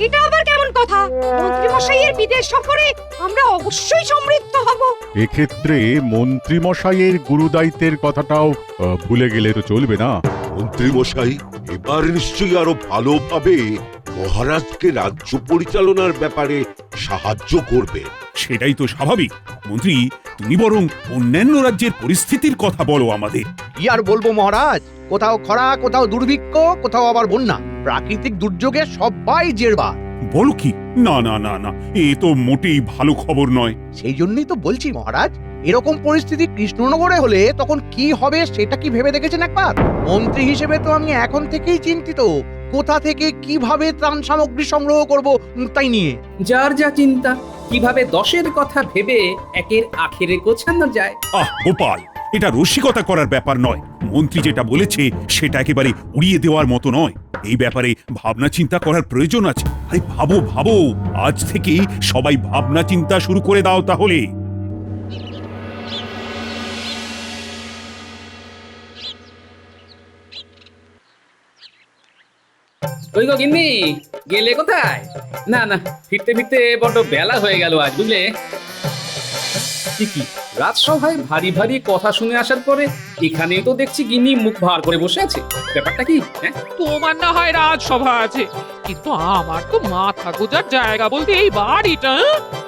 এটা আবার কেমন কথা? মন্ত্রী মশাইয়ের বিদেশ সফরে আমরা অবশ্যই সমৃদ্ধ হব। এক্ষেত্রে মন্ত্রী মশাইয়ের গুরুদায়িত্বের কথাটাও ভুলে গেলে তো চলবে না। মন্ত্রী মশাই এবার নিশ্চয়ই আরো ভালোভাবে মহারাজকে রাজ্য পরিচালনার ব্যাপারে সাহায্য করবে। সেটাই তো স্বাভাবিক। মন্ত্রী, তুমি বরং অন্যান্য রাজ্যের পরিস্থিতির কথা বলো আমাদের। কি আর বলবো মহারাজ, কোথাও খরা, কোথাও দুর্ভিক্ষ, কোথাও আবার বন্যা, প্রাকৃতিক দুর্যোগে সবাই জেরবার। বলো কি? না না না না, এ তো মোটেই ভালো খবর নয়। সেই জন্যই তো বলছি মহারাজ, এরকম পরিস্থিতি কৃষ্ণনগরে হলে তখন কি হবে সেটা কি ভেবে দেখেছেন একবার? মন্ত্রী হিসেবে তো আমি এখন থেকেই চিন্তিত, কোথা থেকে কিভাবে ত্রাণ সামগ্রী সংগ্রহ করব তাই নিয়ে। যার যা চিন্তা, কিভাবে 10-এর কথা ভেবে একের আখেরে গোছানো যায়। গোপাল, এটা রসিকতা করার ব্যাপার নয়। মন্ত্রী যেটা বলেছে সেটা একেবারে উড়িয়ে দেওয়ার মতো নয়। এই ব্যাপারে ভাবনা চিন্তা করার প্রয়োজন আছে। আরে ভাবো ভাবো, আজ থেকেই সবাই ভাবনা চিন্তা শুরু করে দাও তাহলে। ওই গো গিন্নি, গেলে কোথায়? না না, ফিরতে ফিরতে বড্ড বেলা হয়ে গেল আজ, বুঝলে? কি রাজসভায় ভারী ভারী কথা শুনে আসার পরে এখানেও তো দেখছি গিন্নি মুখ ভার করে বসে আছে। ব্যাপারটা কি? তোমার না হয় রাজসভা আছে, কিন্তু আমার তো মাথা গোজার জায়গা বলতে এই বাড়িটা।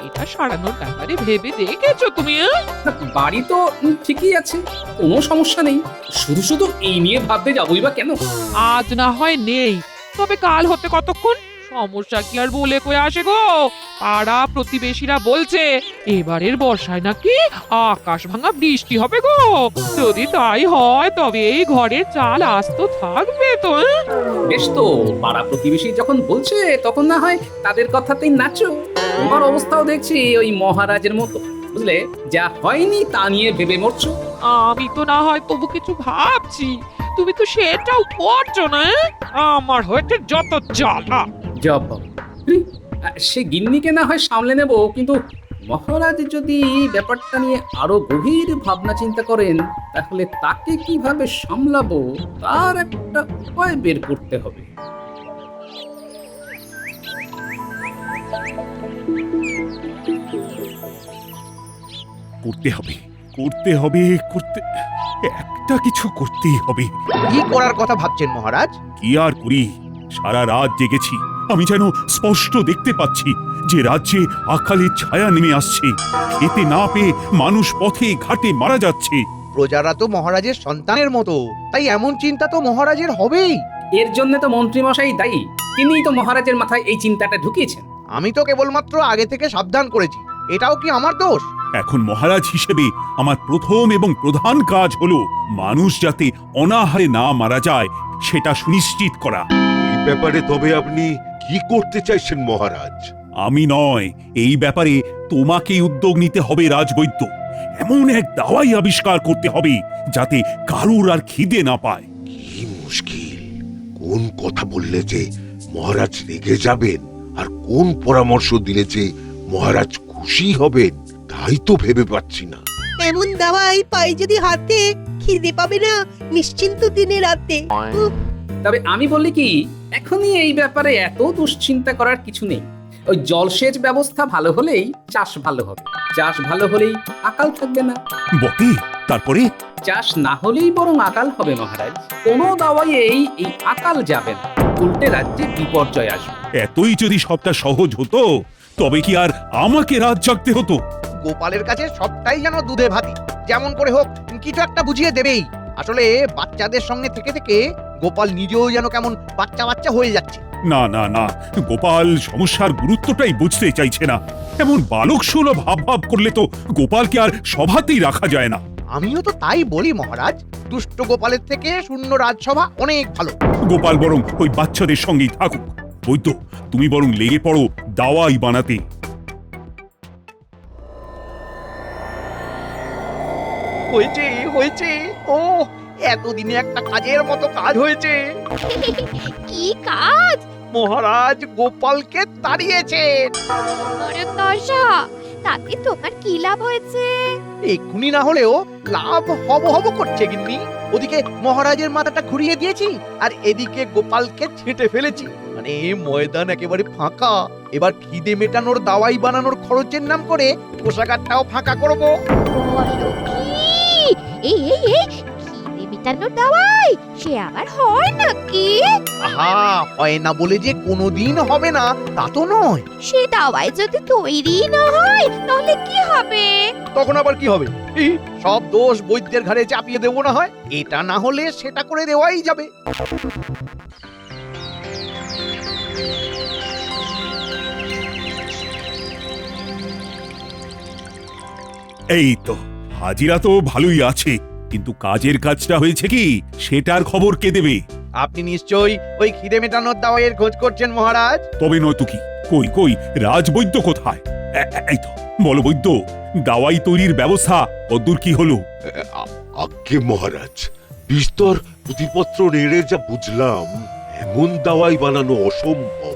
এটা সারানোর ব্যাপারে ভেবে দেখেছো তুমি? বাড়ি তো ঠিকই আছে, কোনো সমস্যা নেই। শুধু শুধু এই নিয়ে ভাবতে যাবোই বা কেন? আজ না হয় নেই, তবে কাল হতে কতক্ষণ? সমস্যা কি আর বলে কয়ে আসে গো? পাড়া প্রতিবেশীরা বলছে এবারের বর্ষায় নাকি আকাশ ভাঙা বৃষ্টি হবে গো। যদি তাই হয় তবে এই ঘরের চাল আস্ত থাকবে তো? বেশ তো, পাড়া প্রতিবেশী যখন বলছে তখন না হয় তাদের কথাতেই নাচো। তোমার অবস্থাও দেখছি ওই মহারাজের মতো, বুঝলে? যা হয়নি তা নিয়ে ভেবে মরছো। আমি তো না হয় তবু কিছু ভাবছি, তুমি তো সেটাও করছো না। আমার হয়েছে যত জ্বালা। জব সে গিন্নিকে না হয় সামলে নেব, কিন্তু মহারাজ যদি ব্যাপারটা নিয়ে আরো গভীর ভাবনা চিন্তা করেন, তাহলে তাকে কিভাবে সামলাবো তার একটা উপায় বের করতে হবে। করতে হবে করতে হবে করতে একটা কিছু করতেই হবে। কি করার কথা ভাবছেন মহারাজ? কি আর করি, সারা রাত জেগেছি। আমি যেন স্পষ্ট দেখতে পাচ্ছি যে রাজ্যে আকালের ছায়া নেমে আসছে। খেতে না পেয়ে মানুষ পথে ঘাটে মারা যাচ্ছে। প্রজারা তো মহারাজের সন্তানের মতো, তাই এমন চিন্তা তো মহারাজের হবেই। এর জন্য তো মন্ত্রী মশাই দায়ী। তিনিই তো মহারাজের মাথায় এই চিন্তাটা ঢুকিয়েছেন। আমি তো কেবলমাত্র আগে থেকে সাবধান করেছি, এটাও কি আমার দোষ? এখন মহারাজ হিসেবে আমার প্রথম এবং প্রধান কাজ হলো মানুষ যাতে অনাহারে না মারা যায় সেটা সুনিশ্চিত করা। এই ব্যাপারে তবে আপনি কি করতে চাইছেন মহারাজ? আমি নয়, এই ব্যাপারে তোমাকেই উদ্যোগ নিতে হবে রাজবৈদ্য। এমন এক দাওয়াই আবিষ্কার করতে হবে যাতে কারুর আর খিদে না পায়। কি মুশকিল! কোন কথা বললে যে মহারাজ রেগে যাবেন, আর কোন পরামর্শ দিলে যে মহারাজ খুশি হবেন, তাই তো ভেবে পাচ্ছি না। এমন দাওয়াই পাই যদি হাতে, খিদে পাবে না নিশ্চিন্ত দিনে রাতে। তবে আমি বলি কি, এখনই এই ব্যাপারে এত দুশ্চিন্তা করার কিছু নেই। ওই জলসেচ ব্যবস্থা ভালো হলেই চাষ ভালো হবে, চাষ ভালো হলেই আকাল থাকবে না। বটে, তারপরে? চাষ না হলেই বরং আকাল হবে মহারাজ। কোনো দাওয়াইয়েই এই আকাল যাবে না, উল্টে রাজ্যে বিপর্যয় আসবে। এতই যদি সবটা সহজ হতো তবে কি আর আমাকে রাত জাগতে হতো? গোপালের কাছে সবটাই যেন দুধে ভাতি, যেমন করে হোক কিছু একটা বুঝিয়ে দেবেই। আসলে বাচ্চাদের সঙ্গে থেকে থেকে গোপাল নিজেও যেন কেমন বাচ্চা বাচ্চা হয়ে যাচ্ছে। না না না, গোপাল সমস্যার গুরুত্বটাই বুঝতে চাইছে না। এমন বালক সুলভ ভাব ভাব করলে তো গোপালকে আর সভাতেই রাখা যায় না। আমিও তো তাই বলি মহারাজ, দুষ্ট গোপালের থেকে শূন্য রাজসভা অনেক ভালো। গোপাল বরং ওই বাচ্চাদের সঙ্গেই থাকুক। বৈদ্য, তুমি বরং লেগে পড়ো দাওয়াই বানাতে। হয়েছে হয়েছে, ও এতদিনে একটা কাজের মতো কাজ হয়েছে। কি কাজ? মহারাজ গোপালকে তাড়িয়েছেন। আরে দশা, তাতে তোমার কি লাভ হয়েছে? এক্ষুনি না হলেও লাভ হব হব করছে গিন্নি। ওদিকে মহারাজের মাথাটা ঘুরিয়ে দিয়েছি, আর এদিকে গোপালকে ছেঁটে ফেলেছি। মানে মানে ময়দান একেবারে ফাঁকা। এবার খিদে মেটানোর দাওয়াই বানানোর খরচের নাম করে কোষাগারটাও ফাঁকা করবো। বলো কি? এই এই এই খিদে মেটানোর দাওয়াই সে আবার হয় নাকি? আহা, হয় না বলে যে কোনোদিন হবে না তা তো নয়। সে দাওয়াই যদি তৈরি না হয় তাহলে কি হবে? তখন আবার কি হবে? এই সব দোষ বৈদ্যের ঘাড়ে চাপিয়ে দেবো না হয়? এটা না হলে সেটা করে দেওয়াই যাবে। এই তো হাজিরা তো ভালোই আছে, কিন্তু কাজের কাজটা হয়েছে কি সেটার খবর কে দেবে? আপনি নিশ্চয়ই ওই খিদে মেটানোর দাওয়াইয়ের খোঁজ করছেন মহারাজ। তবে নয়তো কি? কই কই রাজবৈদ্য কোথায়? এই তো বলো বৈদ্য, দাওয়াই তৈরির ব্যবস্থা কদ্দূর কি হলো? আজ্ঞে মহারাজ, বিস্তর পুঁথিপত্র নেড়ে যা বুঝলাম, এমন দাওয়াই বানানো অসম্ভব।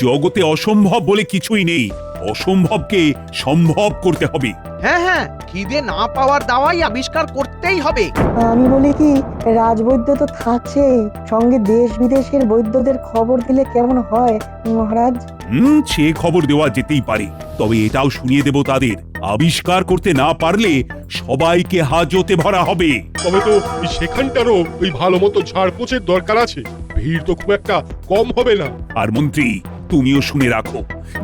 জগতে অসম্ভব বলে কিছুই নেই, অসম্ভবকে সম্ভব করতে হবে। হ্যাঁ হ্যাঁ, খিদে না পাওয়ার দাওয়াই আবিষ্কার করতেই হবে। আমি বলি কি, রাজবৈদ্য তো থাকছে, সঙ্গে দেশ বিদেশের বৈদ্যদের খবর দিলে কেমন হয় মহারাজ? সে খবর দেওয়া যেতেই পারে, তবে এটাও শুনিয়ে দেব তাদের, আবিষ্কার করতে না পারলে সবাইকে হাজতে ভরা হবে। তবে তো সেখানটারও ওই ভালো মতো ঝাড়পোঁছের দরকার আছে, ভিড় তো খুব একটা কম হবে না। আর মন্ত্রী, তুমিও শুনে রাখো,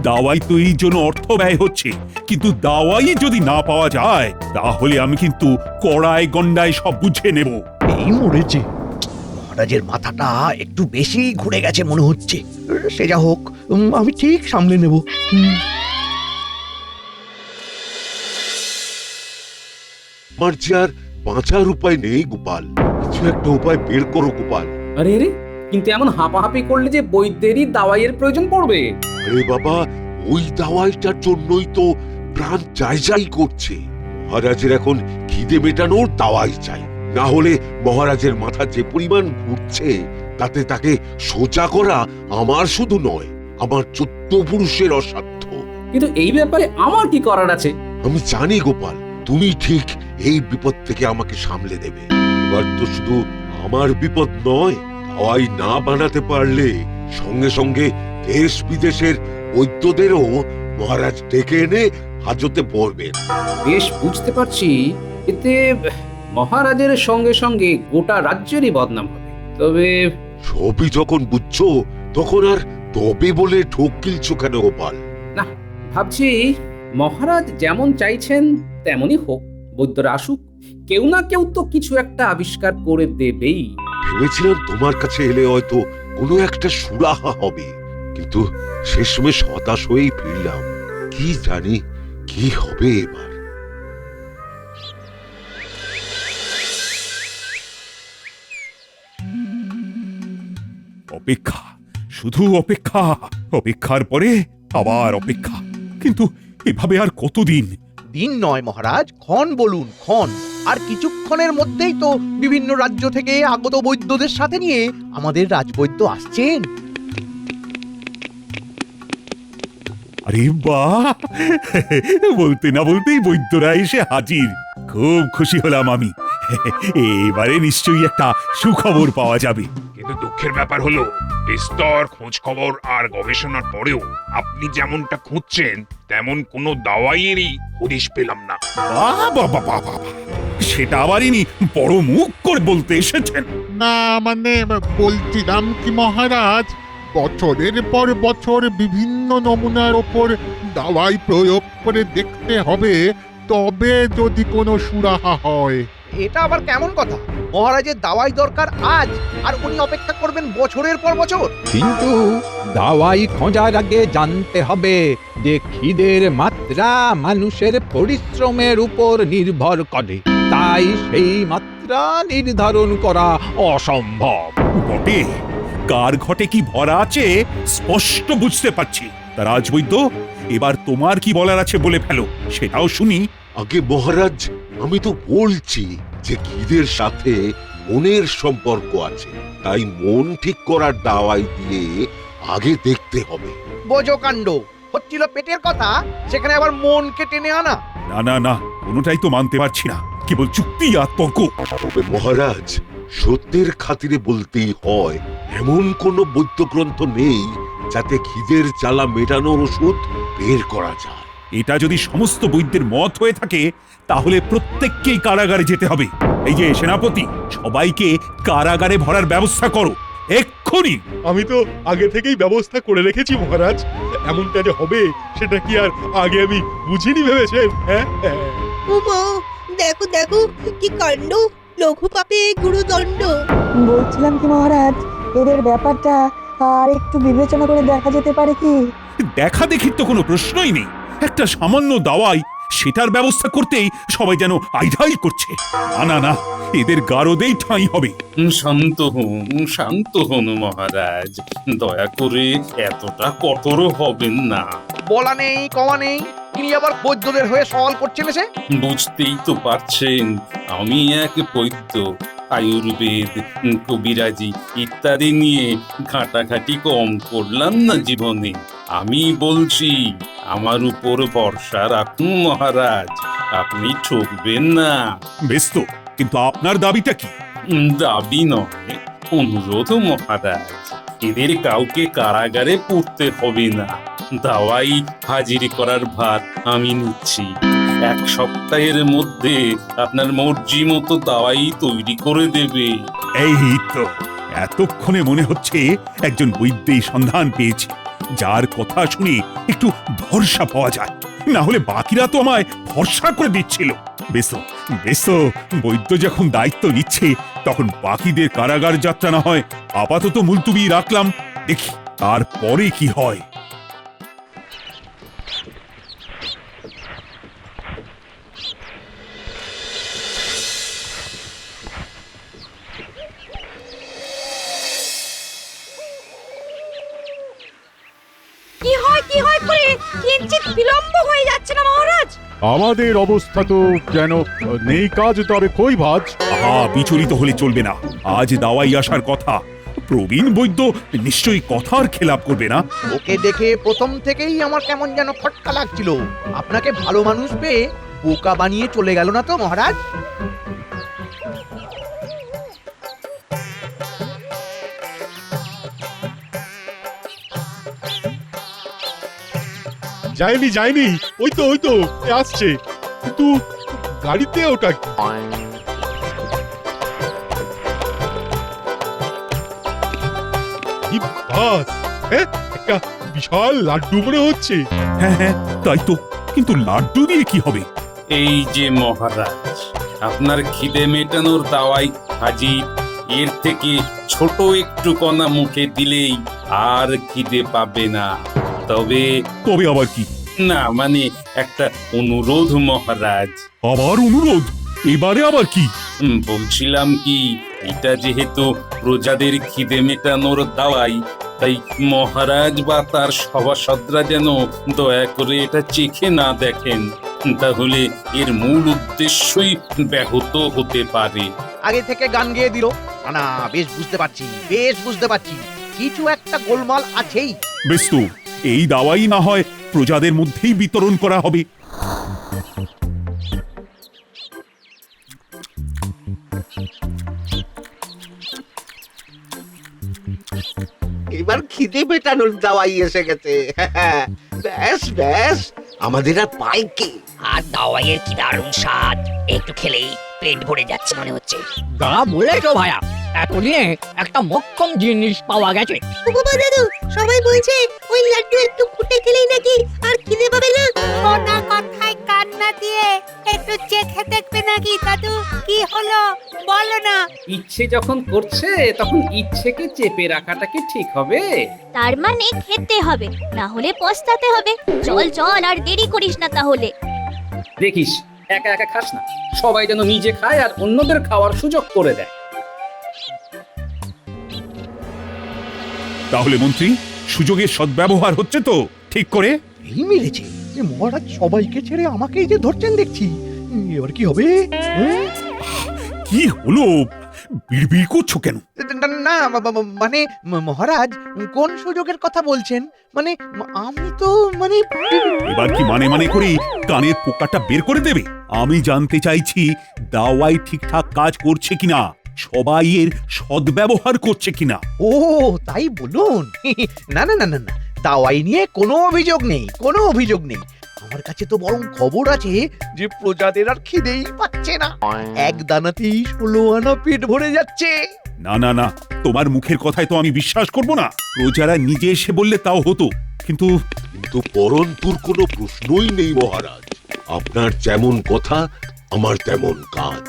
দাওয়াই তৈরির জন্য অর্থ ব্যয় হচ্ছে, কিন্তু দাওয়াই যদি না পাওয়া যায় তাহলে আমি কিন্তু কড়ায় গন্ডায় সব বুঝে নেব। এই মরেছে, মহারাজের মাথাটা একটু বেশি ঘুরে গেছে মনে হচ্ছে। সে যা হোক, আমি ঠিক সামলে নেব। আমার যে আর বাঁচার উপায় নেই গোপাল, কিছু একটা উপায় বের করো গোপাল। আরে রে, কিন্তু এমন হাঁপাহাঁপি করলে যে বৈদ্যেরই দাওয়াইয়ের প্রয়োজন পড়বে। আরে বাবা, ওই দাওয়াইটার জন্যই তো প্রাণ যাই করছে। মহারাজের এখন খিদে মেটানোর দাওয়াই চাই, না হলে মহারাজের মাথা যে পরিমাণ ঘুরছে তাতে তাকে সোজা করা আমার শুধু নয়, আমার 14 পুরুষের অসাধ্য। কিন্তু এই ব্যাপারে আমার কি করার আছে? আমি জানি গোপাল, তুমি ঠিক এই বিপদ থেকে আমাকে সামলে দেবে। এবার তো শুধু আমার বিপদ নয়, দাওয়াই না বানাতে পারলে সঙ্গে সঙ্গে দেশ বিদেশের বৈদ্যদেরও মহারাজ ডেকে এনে হাজতে পড়বেন। বেশ বুঝতে পারছি, এতে মহারাজের সঙ্গে সঙ্গে গোটা রাজ্যেরই বদনাম হবে। তবে সবই যখন বুঝছো তখন আর তবে বলে ঢোক গিলছো কেন গোপাল? না, ভাবছি মহারাজ যেমন চাইছেন তেমনই হোক, বৈদ্যরা আসুক, কেউ না কেউ তো কিছু একটা আবিষ্কার করে দেবেই। ভেবেছিলাম তোমার কাছে এলে হয়তো কোনো একটা সুরাহা হবে, কিন্তু শেষমেশ হতাশ হয়েই ফিরলাম। কি জানি কি হবে এবার। অপেক্ষা, শুধু অপেক্ষা, অপেক্ষার পরে আবার অপেক্ষা, কিন্তু এভাবে আর কতদিন? দিন নয় মহারাজ, ক্ষণ বলুন, ক্ষণ। আর কিছুক্ষণের মধ্যেই তো বিভিন্ন রাজ্য থেকে আগত বৈদ্যদের সাথে নিয়ে আমাদের রাজবৈদ্য আসছেন। আরে বাহ, বলতে না বলতেই বৈদ্যরা এসে হাজির। খুব খুশি হলাম আমি। এবারে নিশ্চয়ই একটা সুখবর পাওয়া যাবে। কিন্তু দুঃখের ব্যাপার হলো, বিস্তর খোঁজ খবর আর গবেষণার পরেও আপনি যেমনটা খুঁজছেন তেমন কোনো দাওয়াইয়েরই হদিশ পেলাম না। বাহ বাহ বাহ বাহ বাহ, সেটা আবার ইনি বড় মুখ করে বলতে এসেছেন। না মানে বলছিলাম কি মহারাজ, বছরের পর বছর বিভিন্ন নমুনার ওপর দাওয়াই প্রয়োগ করে দেখতে হবে, তবে যদি কোনো সুরাহা হয়। এটা আবার কেমন কথা? মহারাজের দাওয়াই দরকার আজ, আর উনি অপেক্ষা করবেন বছরের পর বছর। কিন্তু দাওয়াই খোঁজার আগে জানতে হবে যে খিদের মাত্রা মানুষের পরিশ্রমের উপর নির্ভর করে, তাই সেই মাত্রা নির্ধারণ করা অসম্ভব। বটে, কার ঘটে কি ভরা আছে স্পষ্ট বুঝতে পারছি। তা রাজবৈদ্য, এবার তোমার কি বলার আছে বলে ফেলো, সেটাও শুনি। আগে মহারাজ, আমি তো বলছি যে খিদের সাথে মনের সম্পর্ক আছে, তাই মন ঠিক করার দাওয়াই দিয়ে আগে দেখতে হবে। বোঝো কাণ্ড, হচ্ছিল পেটের কথা, সেখানে আবার মনকে টেনে আনা। না না না, কোনোটাই তো মানতে পারছি না, কেবল চুক্তি আর তর্ক। তবে মহারাজ, সত্যের খাতিরে বলতেই হয়, এমন কোনো বৈদ্যগ্রন্থ নেই যাতে খিদের জ্বালা মেটানোর ওষুধ বের করা যায়। এটা যদি সমস্ত বৈদ্যের মত হয়ে থাকে তাহলে প্রত্যেককেই কারাগারে যেতে হবে। এই যে সেনাপতি, সবাইকে কারাগারে ভরার ব্যবস্থা করো এক্ষুনি। আমি তো আগে থেকেই ব্যবস্থা করে রেখেছি মহারাজ। এমনটা যে হবে সেটা কি আর আগে আমি বুঝিনি ভেবেছেন? হ্যাঁ, ওমা, দেখো দেখো কি কাণ্ড, লঘু পাপে গুরুদণ্ড। বলছিলাম কি মহারাজ, এদের ব্যাপারটা আর একটু বিবেচনা করে দেখা যেতে পারে কি? দেখা দেখির তো কোনো প্রশ্নই নেই। একটা সামান্য দাওয়াই, সেটার ব্যবস্থা করতেই সবাই যেন আইঢাই করছে। না না, এদের গারদেই ঠাঁই হবে। শান্ত হন মহারাজ, দয়া করে এতটা কঠোর হবেন না। বলা নেই কওয়া নেই, তিনি আবার বৈদ্যদের হয়ে সওয়াল করছেন এসে। বুঝতেই তো পারছেন আমি এক বৈদ্য। আয়ুর্বেদ, কবিরাজি ইত্যাদি নিয়ে ঘাটাঘাটি কম করলাম না জীবনে। আমি বলছি আমার উপর ভরসা রাখুন মহারাজ, আপনি ঠকবেন না। বেশ তো, কিন্তু আপনার দাবিটা কি? দাবি নয়, অনুরোধ মহারাজ। এদের কাউকে কারাগারে পড়তে হবে না। দাওয়াই হাজির করার ভার আমি নিচ্ছি। 1 সপ্তাহের মধ্যে আপনার মর্জি মতো দাওয়াই তৈরি করে দেবে। এই তো, এতক্ষণে মনে হচ্ছে একজন বৈদ্যের সন্ধান পেয়েছি, যার কথা শুনে একটু ভরসা পাওয়া যায়। না হলে বাকিরা তো আমায় ভরসা করে দিচ্ছিল। বেশ তো, বৈদ্য যখন দায়িত্ব নিচ্ছে তখন বাকিদের কারাগার যাত্রা না হয় আপাতত মুলতুবি রাখলাম, দেখি তারপরে কি হয়। কি হয় করে কিঞ্চিত বিলম্ব হয়ে যাচ্ছে না মহারাজ? আমাদের অবস্থা তো যেন নেই কাজ তবে কই ভাজ। বিচলিত হলে চলবে না। আজ দাওয়াই আসার কথা, প্রবীণ বৈদ্য নিশ্চয়ই কথার খেলাপ করবে না। ওকে দেখে প্রথম থেকেই আমার কেমন যেন খটকা লাগছিল। আপনাকে ভালো মানুষ পেয়ে বোকা বানিয়ে চলে গেল না তো মহারাজ? যায়নি, ওই তো আসছে, কিন্তু গাড়িতে ওটা কি বাস? হ্যাঁ, একটা বিশাল লাড্ডু মনে হচ্ছে। হ্যাঁ, তাই তো, কিন্তু লাড্ডু দিয়ে কি হবে? এই যে মহারাজ, আপনার খিদে মেটানোর দাওয়াই হাজির। এর থেকে ছোট একটু কণা মুখে দিলেই আর খিদে পাবে না। তবে আবার কি? না মানে একটা অনুরোধ মহারাজ। আবার অনুরোধ? এবারে আবার কি? বলছিলাম কি, এটা যেহেতু প্রজাদের খিদে মেটানোর দাওয়াই, তাই মহারাজ বা তার সভাসদরা যেন দয়া করে এটা চেখে না দেখেন, তাহলে এর মূল উদ্দেশ্যই ব্যাহত হতে পারে। আগে থেকে গান গেয়ে দিল। না, বেশ বুঝতে পারছি কিছু একটা গোলমাল আছেই। বেশ তো, এই দাওয়াই না হয় প্রজাদের মধ্যেই বিতরণ করা হবে। এবার খিদে মেটানোর দাওয়াই এসে গেছে। ব্যাস আমাদের আর পাই কি? আর দাওয়াইয়ের কি দারুণ স্বাদ, একটু খেলেই পেট ভরে যাচ্ছে মনে হচ্ছে। যা বলেছো ভাইয়া, এতদিনে একটা মক্ষম জিনিস পাওয়া গেছে। বাবা দাদু, সবাই বলছে ওই লাড্ডু একটু ফুটে খেলেই নাকি আর খিদে পাবে না। ওনা কথায় কান না দিয়ে একটু চেখে দেখবে নাকি দাদু? কি হলো বলো না। ইচ্ছে যখন করছে তখন ইচ্ছেকে চেপে রাখাটা কি ঠিক হবে? তার মানে খেতে হবে, না হলে পস্তাতে হবে। চল আর দেরি করিস না তাহলে। দেখিস, একা একা খাস না, সবাই যেন নিজে খায় আর অন্যদের খাওয়ার সুযোগ করে দেয়। তাহলে মন্ত্রী, সুযোগের সদ্ব্যবহার হচ্ছে তো ঠিক করে? এই মিলেছে, মহারাজ সবাইকে ছেড়ে আমাকেই যে ধরছেন দেখছি। এবার কি হবে? কি হলো? বিড়বিড় করছো কেন? না মানে মহারাজ, কোন সুযোগের কথা বলছেন? মানে আমি তো মানে এবার কি মানে করে কানের পোকাটা বের করে দেবে? আমি জানতে চাইছি দাওয়াই ঠিকঠাক কাজ করছে কিনা। সবাই এর সদ্ব্যবহার করছে কিনা। ও তাই বলুন। না না না না না, দাওয়াই নিয়ে কোনো অভিযোগ নেই, কোনো অভিযোগ নেই। আমার কাছে তো বরং খবর আছে যে প্রজাদের আর খিদেই পাচ্ছে না, এক দানাতেই 16 আনা পেট ভরে যাচ্ছে। না না না, তোমার মুখের কথায় তো আমি বিশ্বাস করব না। প্রজারা নিজে এসে বললে তাও হতো, কিন্তু কিন্তু পরন্তুর কোনো প্রশ্নই নেই মহারাজ। আপনার যেমন কথা আমার তেমন কাজ।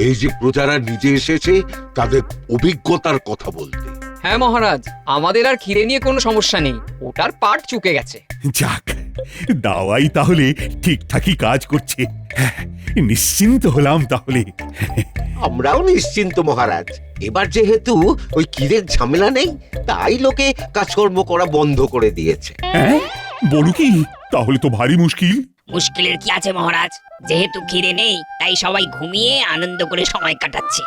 এই যে প্রজারা নিজে এসেছে তাদের অভিজ্ঞতার কথা বলতে। হ্যাঁ মহারাজ, আমাদের আর খিদে নিয়ে কোনো সমস্যা নেই, ওটার পাট চুকে গেছে। যাক, দাওয়াই তাহলে ঠিকঠাকই কাজ করছে। হ্যাঁ, নিশ্চিন্ত হলাম তাহলে। আমরাও নিশ্চিন্ত মহারাজ। এবার যেহেতু ওই খিদের ঝামেলা নেই, তাই লোকে কাজকর্ম করা বন্ধ করে দিয়েছে। হ্যাঁ বলো কি, তাহলে তো ভারী মুশকিল। মুশকিলের কি আছে মহারাজ, যেহেতু খিদে নেই তাই সবাই ঘুমিয়ে আনন্দ করে সময় কাটাচ্ছে।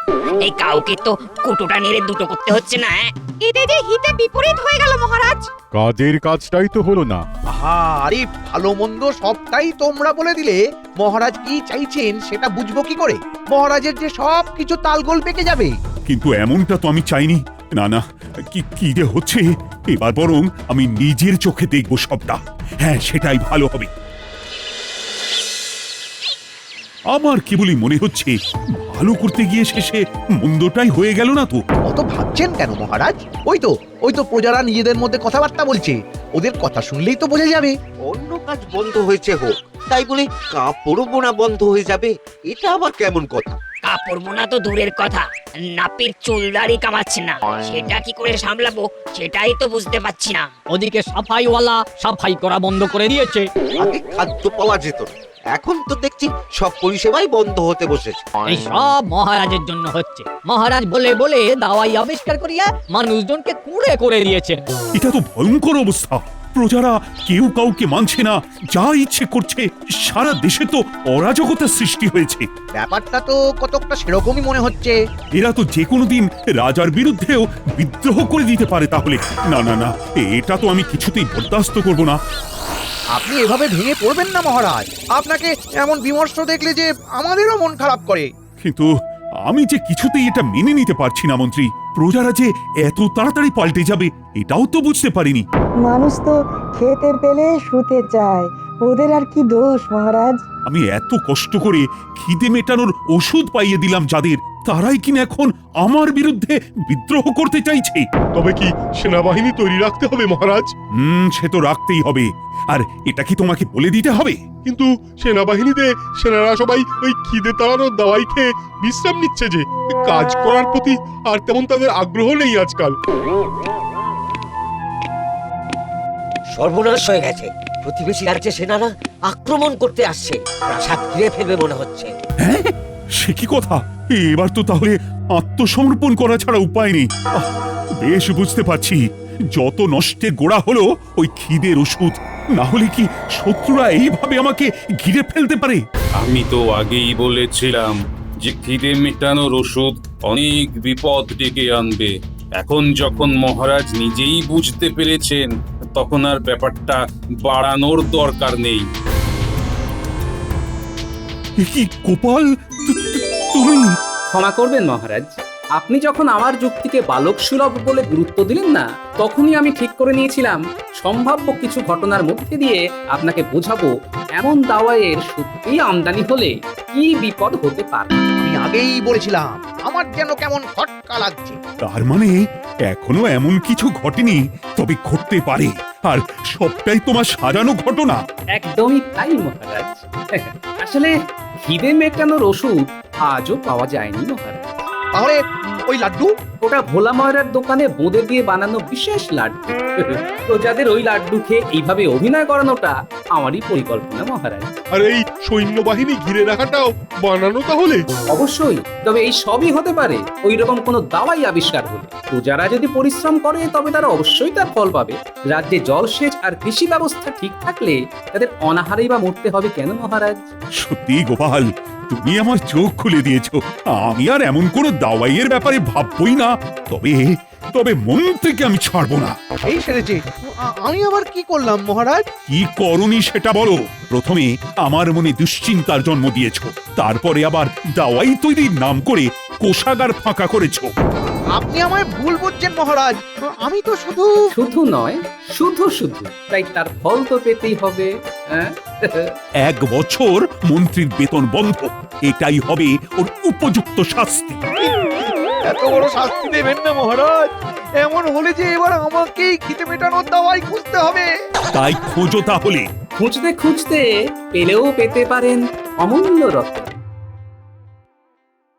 এই কাউকে তো কুটোটা নেড়ে দুটো করতে হচ্ছে না। এটা যে হিতে বিপরীত হয়ে গেল মহারাজ। কাজের কাজটাই তো হলো না। আরে ভালো মন্দ সবটাই তোমরা বলে দিলে মহারাজ কি চাইছেন সেটা বুঝবো কি করে? মহারাজের যে সব কিছু তালগোল পেকে যাবে। কিন্তু এমনটা তো আমি চাইনি। না না, কি যে হচ্ছে, এবার বরং আমি নিজের চোখে দেখবো সবটা। হ্যাঁ, সেটাই ভালো হবে। আমার কেবলই মনে হচ্ছে ভালো করতে গিয়ে শেষে মন্দটাই হয়ে গেল না তো। অত ভাবছেন কেন মহারাজ? ওই তো প্রজারা নিজেদের মধ্যে কথাবার্তা বলছে, ওদের কথা শুনলেই তো বোঝা যাবে। অন্য কাজ বন্ধ হয়েছে হোক, তাই বলে কাপড় বোনা বন্ধ হয়ে যাবে, এটা আবার কেমন কথা? কাপড় বোনা তো দূরের কথা, নাপিত চুলদারি কামাচ্ছে না, সেটা কি করে সামলাবো সেটাই তো বুঝতে পারছি না। ওদিকে সাফাইওয়ালা সাফাই করা বন্ধ করে দিয়েছে। আগে খাদ্য পাওয়া যেত না, এখন তো দেখছি সব পরিষেবাই বন্ধ হতে বসেছে। এই সব মহারাজের জন্য হচ্ছে। মহারাজ বলে বলে দাওয়াই আবিষ্কার করিয়া মানুষজনকে কুঁড়ে করে দিয়েছেন। এটা তো ভয়ঙ্কর অবস্থা। প্রজারা কেউ কাউকে মানছে না, যা ইচ্ছে করছে। সারা দেশে তো অরাজকতার সৃষ্টি হয়েছে। ব্যাপারটা তো কতকটা সেরকমই মনে হচ্ছে। এরা তো যে কোনো দিন রাজার বিরুদ্ধেও বিদ্রোহ করে দিতে পারে। তাহলে না না না, এটা তো আমি কিছুতেই বরদাস্ত করব না। আপনি এভাবে ভেঙে পড়বেন না মহারাজ। আপনাকে এমন বিমর্ষ দেখলে যে আমাদেরও মন খারাপ করে। কিন্তু আমি যে কিছুতেই এটা মেনে নিতে পারছি না মন্ত্রী। প্রজারা যে এত তাড়াতাড়ি পাল্টে যাবে এটাও তো বুঝতে পারিনি। মানুষ তো খেতে পেলে শুতে চায়, ওদের আর কি দোষ মহারাজ? আমি এত কষ্ট করে খিদে মেটানোর ওষুধ পাইয়ে দিলাম যাদের, তারাই কিনা এখন আমার বিরুদ্ধে বিদ্রোহ করতে চাইছে। তবে কি সেনাবাহিনী তৈরি রাখতে হবে মহারাজ? সে তো রাখতেই হবে। আর এটা কি তোমাকে বলে দিতে হবে? কিন্তু সেনাবাহিনীতে সেনারা সবাই ওই খিদে তাড়ানোর দাওয়াই খেয়ে বিশ্রাম নিচ্ছে, যে কাজ করার প্রতি আর তেমন তাদের আগ্রহ নেই আজকাল। সর্বনাশ হয়ে গেছে, প্রতিবেশী রাজ্যে সেনারা আক্রমণ করতে আসছে, প্রাসাদ ঘিরে ফেলবে মনে হচ্ছে। হ্যাঁ, সে কি কথা? এবার তো তাহলে আত্মসমর্পণ করা ছাড়া উপায় নেই। বেশ বুঝতে পারছি, যত নষ্টের গোড়া হলো ওই খিদের ওষুধ। না হলে কি শত্রুরা এইভাবে আমাকে ঘিরে ফেলতে পারে? আমি তো আগেই বলেছিলাম যে খিদে মেটানোর ওষুধ অনেক বিপদ ডেকে আনবে। এখন যখন মহারাজ নিজেই বুঝতে পেরেছেন, তখন আর ব্যাপারটা বাড়ানোর দরকার নেই। কি গোপাল, তুমি? ক্ষমা করবেন মহারাজ, আপনি যখন আমার যুক্তিকে বালক সুলভ বলে গুরুত্ব দিলেন না, তখনই আমি ঠিক করে নিয়েছিলাম সম্ভাব্য কিছু ঘটনার মধ্যে দিয়ে আপনাকে বোঝাবো এমন দাওয়াইয়ের সত্যিই আমদানি হলে কি বিপদ হতে পারে। আমি আগেই বলেছিলাম, আমার যেন কেমন খটকা লাগছে। তার মানে এখনো এমন কিছু ঘটেনি, তবে ঘটতে পারে। আর সবটাই তোমার সাজানো ঘটনা। একদমই তাই মহারাজ। আসলে খিদে মেটানোর ওষুধ আজও পাওয়া যায়নি মহারাজ। তাহলে ওই লাড্ডু? ওটা ভোলা ময়রার দোকানে বোঁদে দিয়ে বানানো বিশেষ লাড্ডু। প্রজাদের ওই লাড্ডু খেয়ে এইভাবে অভিনয় করানোটা আমারই পরিকল্পনা মহারাজ। আর এই সৈন্যবাহিনী ঘিরে রাখাটাও বানানো তাহলে? অবশ্যই, তবে এই সবই হতে পারে ওই রকম কোনো দাওয়াই আবিষ্কার হলে। প্রজারা যদি পরিশ্রম করে তবে তারা অবশ্যই তার ফল পাবে। রাজ্যে জলসেচ আর কৃষি ব্যবস্থা ঠিক থাকলে তাদের অনাহারেই বা মরতে হবে কেন মহারাজ? সত্যি গোপাল, তুমি আমার চোখ খুলে দিয়েছো। আমি আর এমন কোনো দাওয়াইয়ের ব্যাপারে ভাববই না। তবে মন্ত্রীকে আমি ছাড়বো না। এই সেরেছে, আমি আবার কি করলাম মহারাজ? কি করনি সেটা বলো। প্রথমে আমার মনে দুশ্চিন্তার জন্ম দিয়েছো, তারপরে আবার দাওয়াই তৈরির নাম করে কোষাগার ফাঁকা করেছো। আপনি আমায় ভুল বুঝছেন মহারাজ, আমি তো শুধু শুধু নয়, শুধু শুধু, তাই তার ফল তো পেতেই হবে। হ্যাঁ? 1 বছর মন্ত্রীর বেতন বন্ধ, এটাই হবে ওর উপযুক্ত শাস্তি। এত বড় শাস্তি দেবেন না মহারাজ, এমন হলে যে এবার আমাকেই খিদে মেটানোর দাওয়াই খুঁজতে হবে। তাই খোঁজো তাহলে। খুঁজতে খুঁজতে পেলেও পেতে পারেন অমূল্য রত্ন।